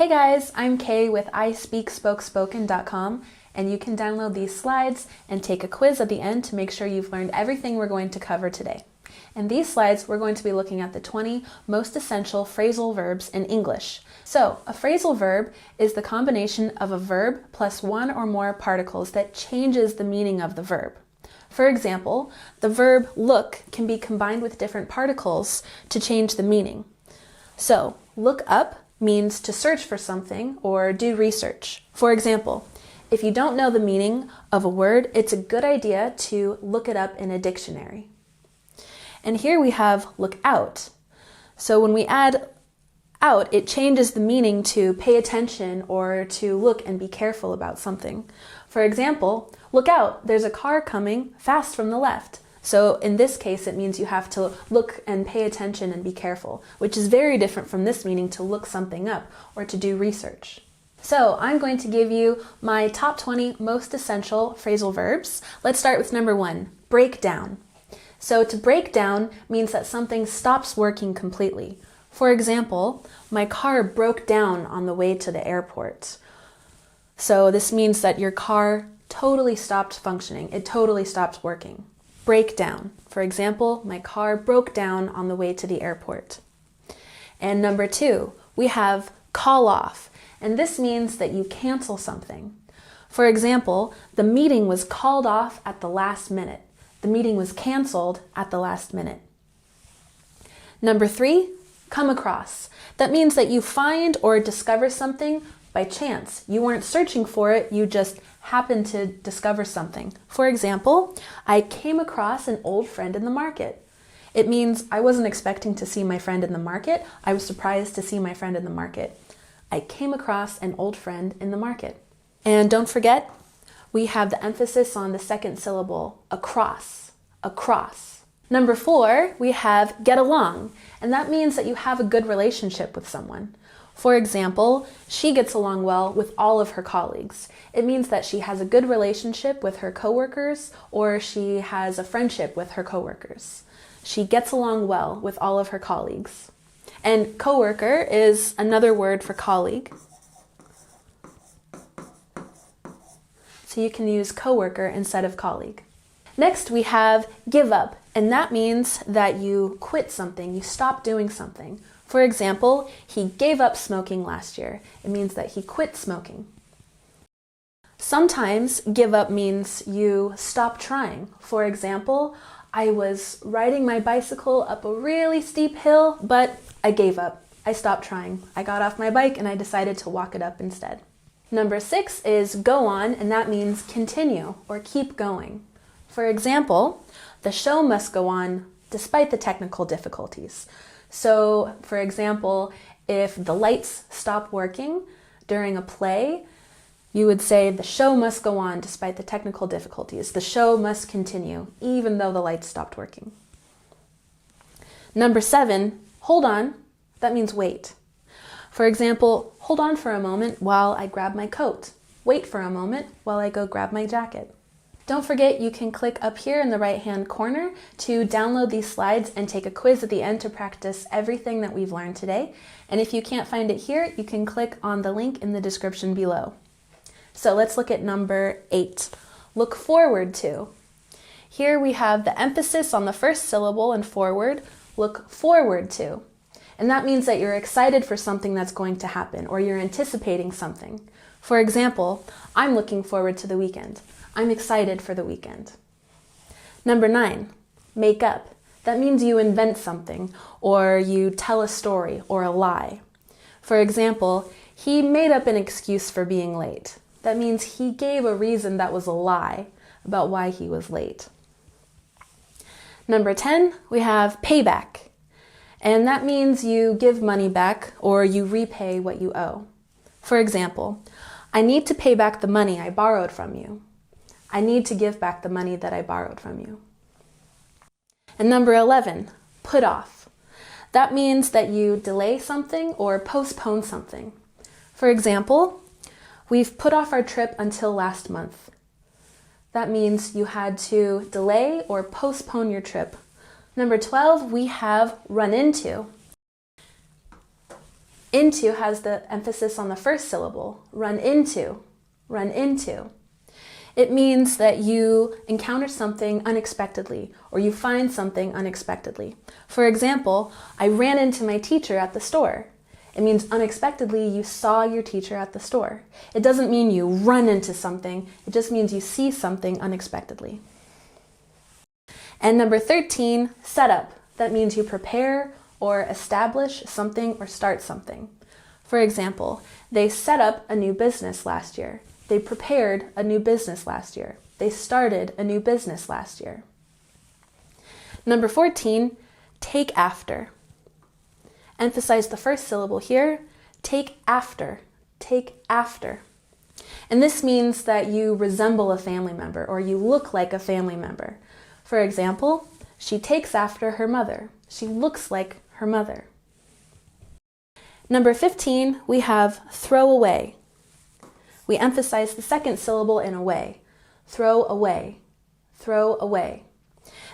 Hey guys, I'm Kay with ISpeakSpokeSpoken.com, and you can download these slides and take a quiz at the end to make sure you've learned everything we're going to cover today. In these slides, we're going to be looking at the 20 most essential phrasal verbs in English. So, a phrasal verb is the combination of a verb plus one or more particles that changes the meaning of the verb. For example, the verb look can be combined with different particles to change the meaning. So, look up means to search for something or do research. For example, if you don't know the meaning of a word, it's a good idea to look it up in a dictionary. And here we have look out. So when we add out, it changes the meaning to pay attention or to look and be careful about something. For example, look out, there's a car coming fast from the left. So in this case, it means you have to look and pay attention and be careful, which is very different from this meaning to look something up or to do research. So I'm going to give you my top 20 most essential phrasal verbs. Let's start with number 1, break down. So to break down means that something stops working completely. For example, my car broke down on the way to the airport. So this means that your car totally stopped functioning. It totally stopped working. Break down. For example, my car broke down on the way to the airport. And number 2, we have call off. And this means that you cancel something. For example, the meeting was called off at the last minute. The meeting was canceled at the last minute. Number 3, come across. That means that you find or discover something by chance. You weren't searching for it, you just happened to discover something. For example, I came across an old friend in the market. It means I wasn't expecting to see my friend in the market. I was surprised to see my friend in the market. I came across an old friend in the market. And don't forget, we have the emphasis on the second syllable, across, across. Number 4, we have get along, and that means that you have a good relationship with someone. For example, she gets along well with all of her colleagues. It means that she has a good relationship with her coworkers, or she has a friendship with her coworkers. She gets along well with all of her colleagues. And coworker is another word for colleague. So you can use coworker instead of colleague. Next, we have give up, and that means that you quit something, you stop doing something. For example, he gave up smoking last year. It means that he quit smoking. Sometimes give up means you stop trying. For example, I was riding my bicycle up a really steep hill, but I gave up. I stopped trying. I got off my bike and I decided to walk it up instead. Number 6 is go on, and that means continue or keep going. For example, the show must go on despite the technical difficulties. So, for example, if the lights stop working during a play, you would say the show must go on despite the technical difficulties. The show must continue even though the lights stopped working. Number 7, hold on. That means wait. For example, hold on for a moment while I grab my coat. Wait for a moment while I go grab my jacket. Don't forget, you can click up here in the right-hand corner to download these slides and take a quiz at the end to practice everything that we've learned today. And if you can't find it here, you can click on the link in the description below. So let's look at number 8. Look forward to. Here we have the emphasis on the first syllable and forward. Look forward to. And that means that you're excited for something that's going to happen, or you're anticipating something. For example, I'm looking forward to the weekend. I'm excited for the weekend. Number 9, make up. That means you invent something, or you tell a story or a lie. For example, he made up an excuse for being late. That means he gave a reason that was a lie about why he was late. Number 10, we have payback. And that means you give money back or you repay what you owe. For example, I need to pay back the money I borrowed from you. I need to give back the money that I borrowed from you. And number 11, put off. That means that you delay something or postpone something. For example, we've put off our trip until last month. That means you had to delay or postpone your trip. Number 12, we have run into. Into has the emphasis on the first syllable. Run into, run into. It means that you encounter something unexpectedly, or you find something unexpectedly. For example, I ran into my teacher at the store. It means unexpectedly you saw your teacher at the store. It doesn't mean you run into something, it just means you see something unexpectedly. And number 13, set up. That means you prepare or establish something or start something. For example, they set up a new business last year. They prepared a new business last year. They started a new business last year. Number 14, take after. Emphasize the first syllable here. Take after. Take after. And this means that you resemble a family member or you look like a family member. For example, she takes after her mother. She looks like her mother. Number 15, we have throw away. We emphasize the second syllable in away. Throw away. Throw away.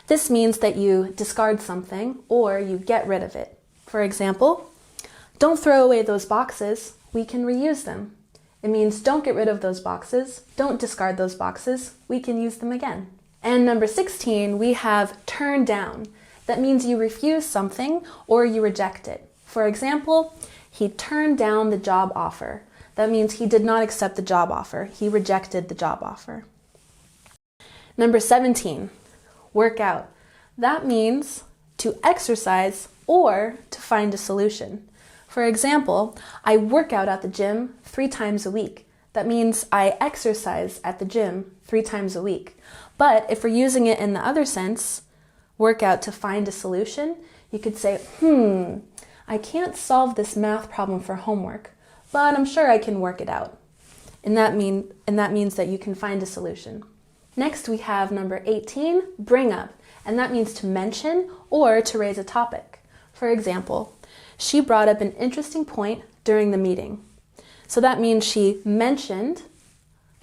This means that you discard something or you get rid of it. For example, don't throw away those boxes. We can reuse them. It means don't get rid of those boxes. Don't discard those boxes. We can use them again. And number 16, we have turn down. That means you refuse something or you reject it. For example, he turned down the job offer. That means he did not accept the job offer. He rejected the job offer. Number 17, work out. That means to exercise or to find a solution. For example, I work out at the gym 3 times a week. That means I exercise at the gym 3 times a week. But if we're using it in the other sense, work out to find a solution, you could say, I can't solve this math problem for homework, but I'm sure I can work it out. And that means that you can find a solution. Next, we have number 18, bring up, and that means to mention or to raise a topic. For example, she brought up an interesting point during the meeting. So that means she mentioned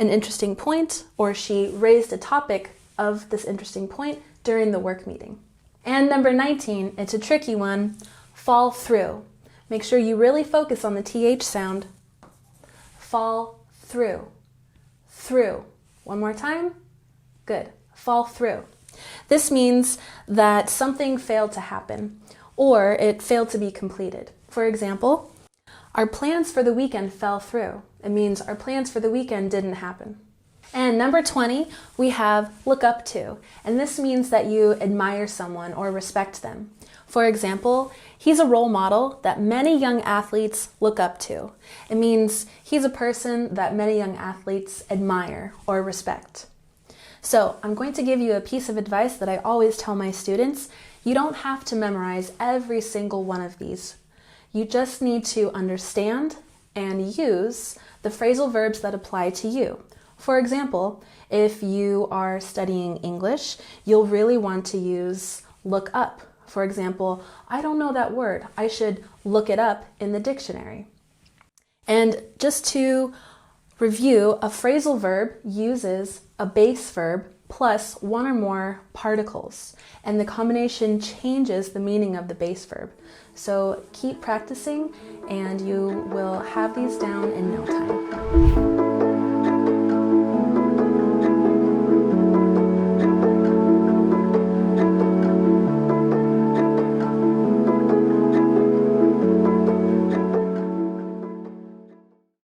an interesting point or she raised a topic of this interesting point during the work meeting. And number 19, it's a tricky one, fall through. Make sure you really focus on the TH sound. Fall through. Through. One more time. Good. Fall through. This means that something failed to happen or it failed to be completed. For example, our plans for the weekend fell through. It means our plans for the weekend didn't happen. And number 20, we have look up to. And this means that you admire someone or respect them. For example, he's a role model that many young athletes look up to. It means he's a person that many young athletes admire or respect. So I'm going to give you a piece of advice that I always tell my students. You don't have to memorize every single one of these. You just need to understand and use the phrasal verbs that apply to you. For example, if you are studying English, you'll really want to use look up. For example, I don't know that word. I should look it up in the dictionary. And just to review, a phrasal verb uses a base verb plus one or more particles, and the combination changes the meaning of the base verb. So keep practicing and you will have these down in no time.